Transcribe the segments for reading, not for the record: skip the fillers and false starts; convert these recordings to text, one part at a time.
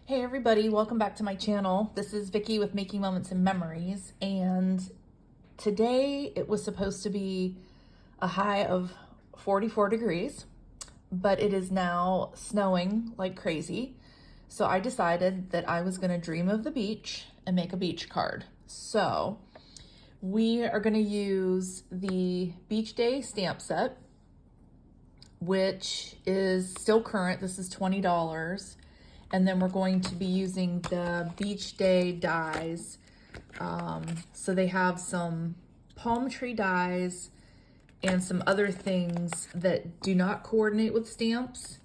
Hey everybody, welcome back to my channel. This is Vicki with Making Moments and Memories, and today it was supposed to be a high of 44 degrees, but it is now snowing like crazy. So I decided that I was gonna dream of the beach and make a beach card. So we are gonna use the Beach Day stamp set, which is still current. This is $20. And then we're going to be using the Beach Day dies. So they have some palm tree dies and some other things that do not coordinate with stamps.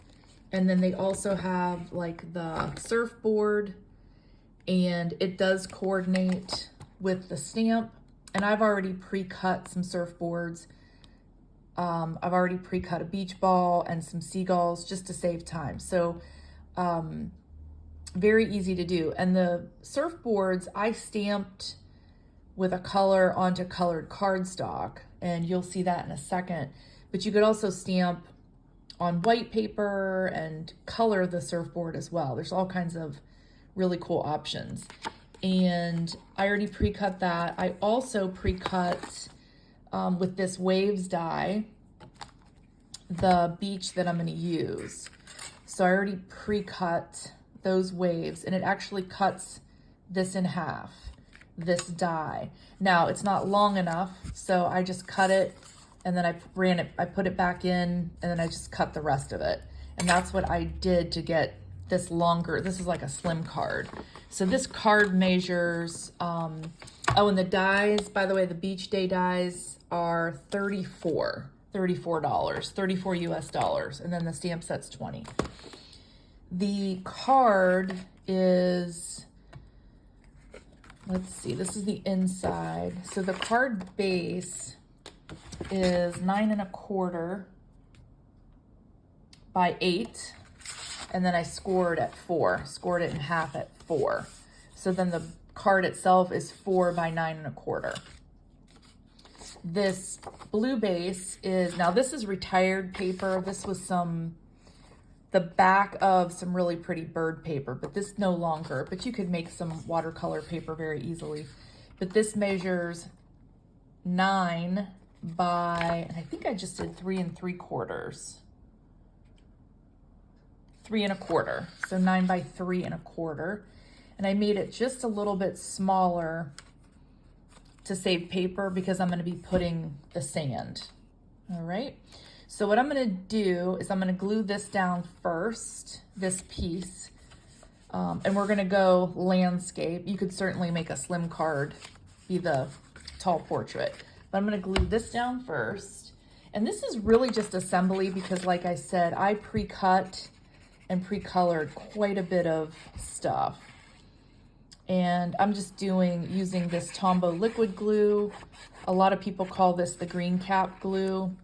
And then they also have like the surfboard, and it does coordinate with the stamp. And I've already pre-cut some surfboards. I've already pre-cut a beach ball and some seagulls just to save time. So very easy to do. And the surfboards I stamped with a color onto colored cardstock, and you'll see that in a second. But you could also stamp on white paper and color the surfboard as well. There's all kinds of really cool options. And I already pre-cut that. I also pre-cut with this waves die the beach that I'm going to use. So I already pre-cut those waves, and it actually cuts this in half, this die. Now it's not long enough, so I just cut it, and then I put it back in, and then I just cut the rest of it. And that's what I did to get this longer. This is like a slim card. So this card measures, oh, and the dies, by the way, the Beach Day dies are $34 US dollars, and then the stamp set's 20. The card is, let's see, this is the inside. So the card base is 9 1/4 by 8. And then I scored at 4, scored it in half at 4. So then the card itself is 4 by 9 1/4. This blue base is, now this is retired paper. This was the back of some really pretty bird paper, but this no longer, but you could make some watercolor paper very easily. But this measures 9 by, and I think I just did 3 3/4. 3 1/4, so 9 by 3 1/4. And I made it just a little bit smaller to save paper because I'm gonna be putting the sand, all right? So what I'm gonna do is I'm gonna glue this down first, this piece, and we're gonna go landscape. You could certainly make a slim card be the tall portrait, but I'm gonna glue this down first. And this is really just assembly because, like I said, I pre-cut and pre-colored quite a bit of stuff. And I'm just using this Tombow liquid glue. A lot of people call this the green cap glue.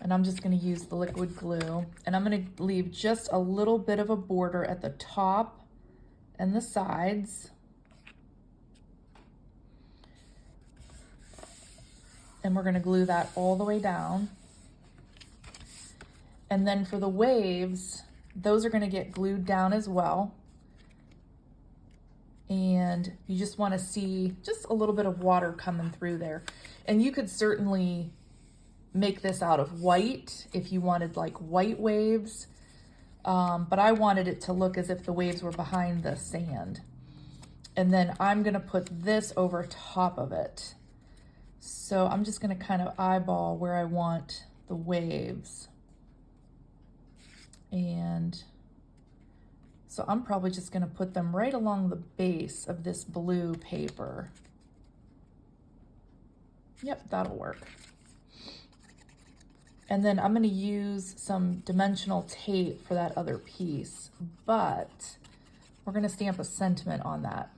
And I'm just gonna use the liquid glue. And I'm gonna leave just a little bit of a border at the top and the sides. And we're gonna glue that all the way down. And then for the waves, those are gonna get glued down as well. And you just wanna see just a little bit of water coming through there. And you could certainly make this out of white if you wanted like white waves. But I wanted it to look as if the waves were behind the sand. And then I'm gonna put this over top of it. So I'm just gonna kind of eyeball where I want the waves. And so I'm probably just gonna put them right along the base of this blue paper. Yep, that'll work. And then I'm gonna use some dimensional tape for that other piece, but we're gonna stamp a sentiment on that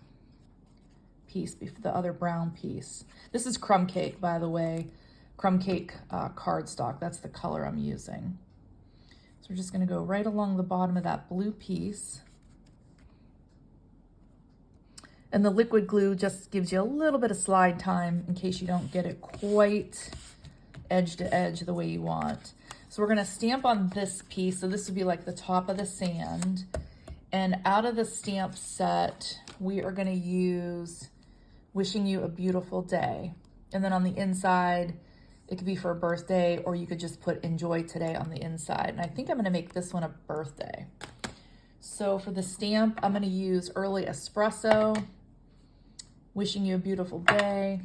piece, the other brown piece. This is crumb cake, by the way, crumb cake cardstock. That's the color I'm using. So we're just gonna go right along the bottom of that blue piece. And the liquid glue just gives you a little bit of slide time in case you don't get it quite edge to edge the way you want. So we're gonna stamp on this piece. So this would be like the top of the sand. And out of the stamp set, we are gonna use Wishing You a Beautiful Day. And then on the inside, it could be for a birthday, or you could just put Enjoy Today on the inside. And I think I'm gonna make this one a birthday. So for the stamp, I'm gonna use Early Espresso, Wishing You a Beautiful Day.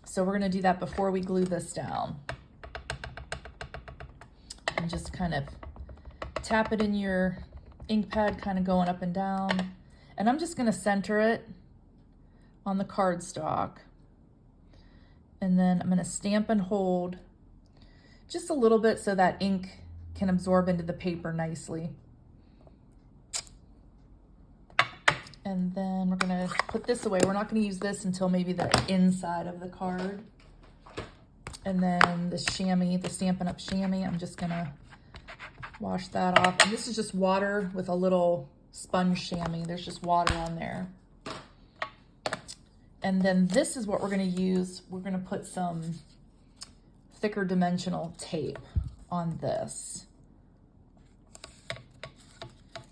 So we're gonna do that before we glue this down. And just kind of tap it in your ink pad, kind of going up and down. And I'm just gonna center it on the cardstock. And then I'm gonna stamp and hold just a little bit so that ink can absorb into the paper nicely. And then we're gonna put this away. We're not gonna use this until maybe the inside of the card. And then the chamois, the Stampin' Up! Chamois, I'm just gonna wash that off. And this is just water with a little sponge chamois. There's just water on there. And then this is what we're gonna use. We're gonna put some thicker dimensional tape on this.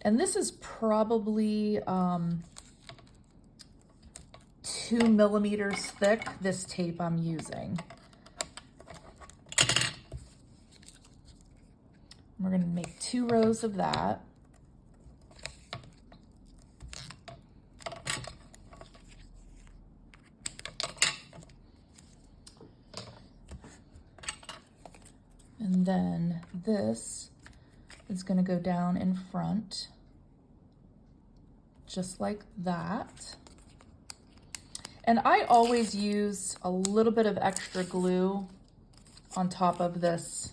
And this is probably 2 millimeters thick, this tape I'm using. We're gonna make 2 rows of that. And then this is gonna go down in front, just like that. And I always use a little bit of extra glue on top of this.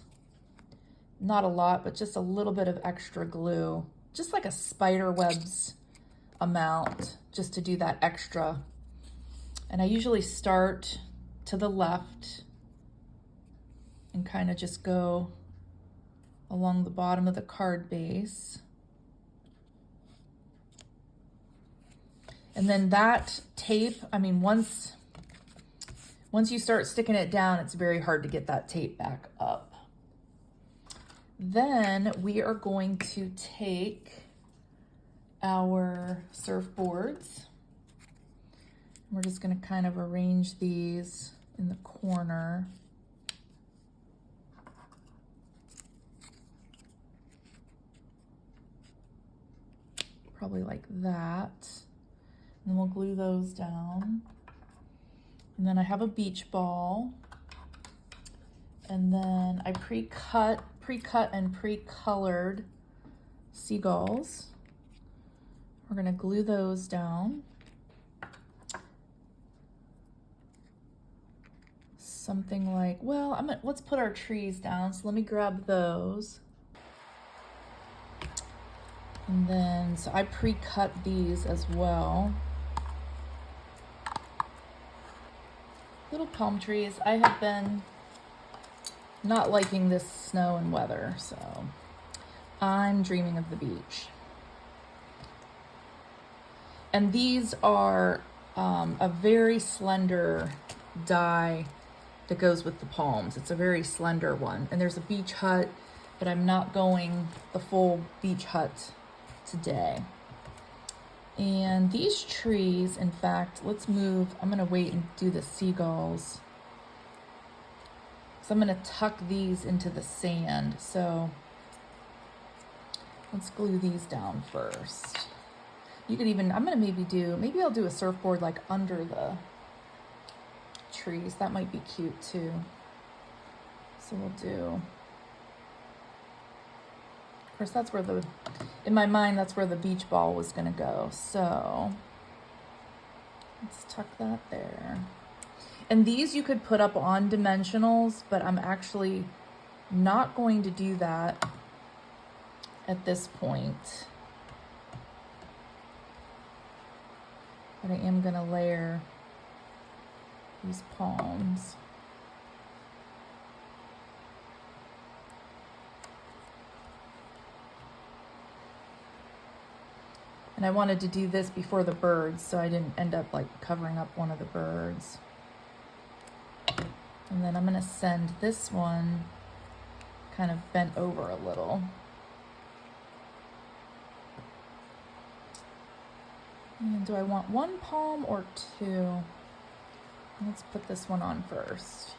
Not a lot, but just a little bit of extra glue, just like a spider web's amount, just to do that extra. And I usually start to the left and kind of just go along the bottom of the card base. And then that tape, I mean, once you start sticking it down, it's very hard to get that tape back up. Then we are going to take our surfboards. We're just going to kind of arrange these in the corner. Probably like that. And we'll glue those down. And then I have a beach ball. And then I pre-cut and pre-colored seagulls. We're gonna glue those down. Something like, well, let's put our trees down. So let me grab those. And then, so I pre-cut these as well. Little palm trees. I have been not liking this snow and weather, so I'm dreaming of the beach. And these are a very slender die that goes with the palms. It's a very slender one. And there's a beach hut, but I'm not going the full beach hut today. And these trees, in fact, let's move. I'm gonna wait and do the seagulls. So I'm gonna tuck these into the sand. So let's glue these down first. You could even, maybe I'll do a surfboard like under the trees. That might be cute too. So we'll do, of course, that's where in my mind, that's where the beach ball was gonna go. So let's tuck that there. And these you could put up on dimensionals, but I'm actually not going to do that at this point. But I am gonna layer these palms. And I wanted to do this before the birds, so I didn't end up like covering up one of the birds. And then I'm gonna send this one kind of bent over a little. And do I want one palm or two? Let's put this one on first.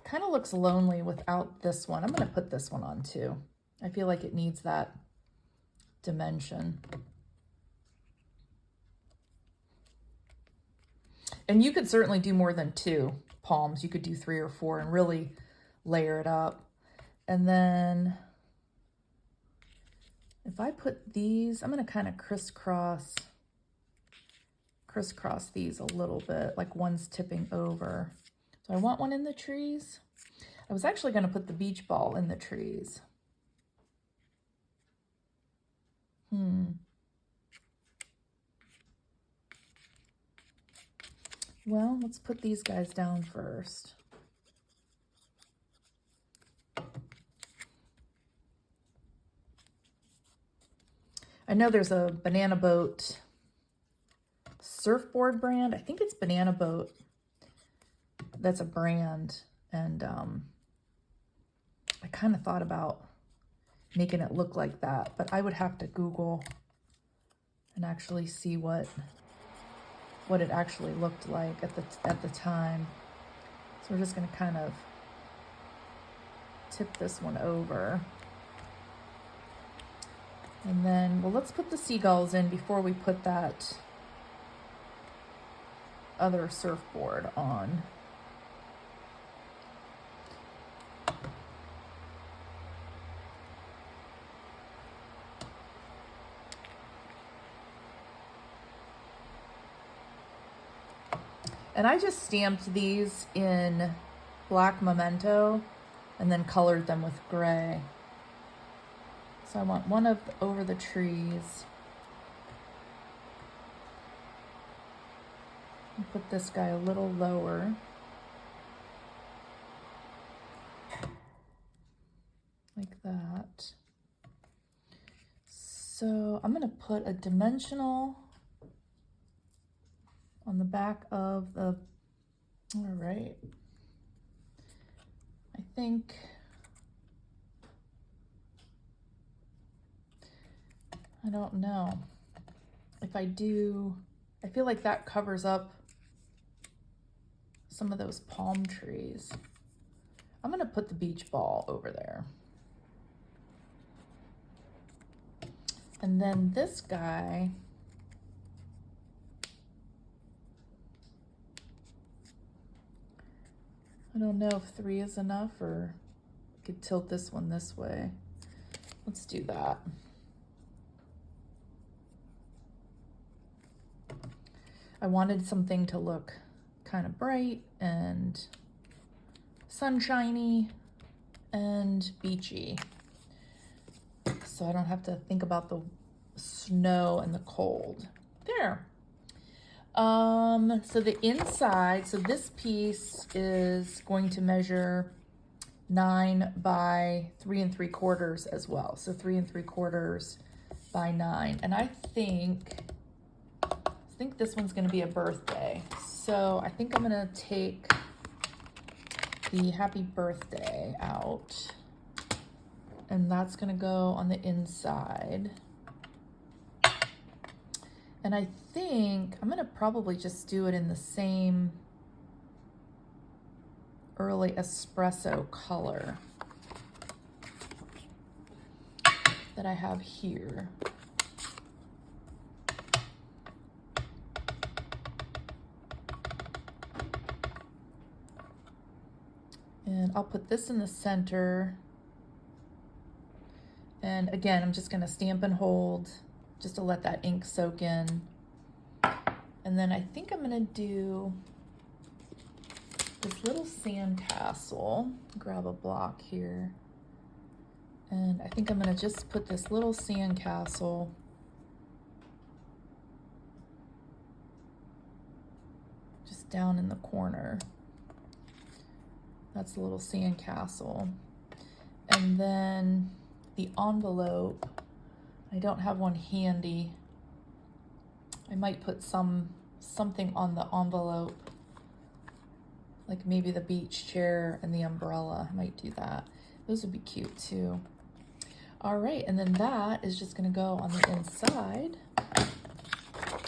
Kind of looks lonely without this one. I'm going to put this one on too. I feel like it needs that dimension. And you could certainly do more than 2 palms. You could do 3 or 4 and really layer it up. And then if I put these, I'm going to kind of crisscross these a little bit, like one's tipping over. So I want one in the trees. I was actually going to put the beach ball in the trees. Well, let's put these guys down first. I know there's a Banana Boat surfboard brand. I think it's Banana Boat. That's a brand. And I kind of thought about making it look like that, but I would have to Google and actually see what it actually looked like at the time. So we're just going to kind of tip this one over. And then, well, let's put the seagulls in before we put that other surfboard on. And I just stamped these in black memento and then colored them with gray. So I want one over the trees. And put this guy a little lower. Like that. So I'm going to put a dimensional on the back of the, all right. I think, I don't know. If I do, I feel like that covers up some of those palm trees. I'm gonna put the beach ball over there. And then this guy, I don't know if 3 is enough, or I could tilt this one this way. Let's do that. I wanted something to look kind of bright and sunshiny and beachy, so I don't have to think about the snow and the cold. There. So the inside, so this piece is going to measure 9 by 3 3/4 as well. So 3 3/4 by 9. And I think this one's going to be a birthday. So I think I'm going to take the happy birthday out, and that's going to go on the inside. And I think I'm going to probably just do it in the same early espresso color that I have here. And I'll put this in the center. And again, I'm just going to stamp and hold just to let that ink soak in. And then I think I'm going to do this little sandcastle. Grab a block here. And I think I'm going to just put this little sandcastle just down in the corner. That's a little sandcastle. And then the envelope, I don't have one handy. I might put something on the envelope, like maybe the beach chair and the umbrella. I might do that. Those would be cute too. All right, and then that is just gonna go on the inside.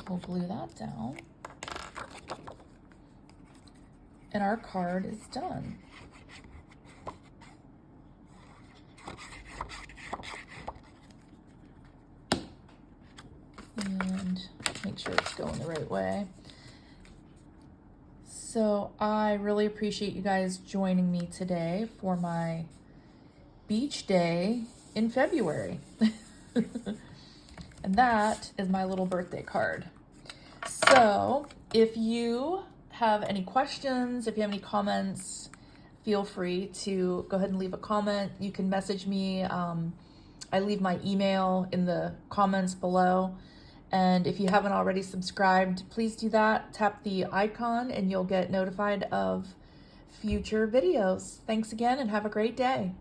We'll glue that down. And our card is done. And make sure it's going the right way. So I really appreciate you guys joining me today for my beach day in February. And that is my little birthday card. So if you have any questions, if you have any comments, feel free to go ahead and leave a comment. You can message me. I leave my email in the comments below. And if you haven't already subscribed, please do that. Tap the icon and you'll get notified of future videos. Thanks again and have a great day.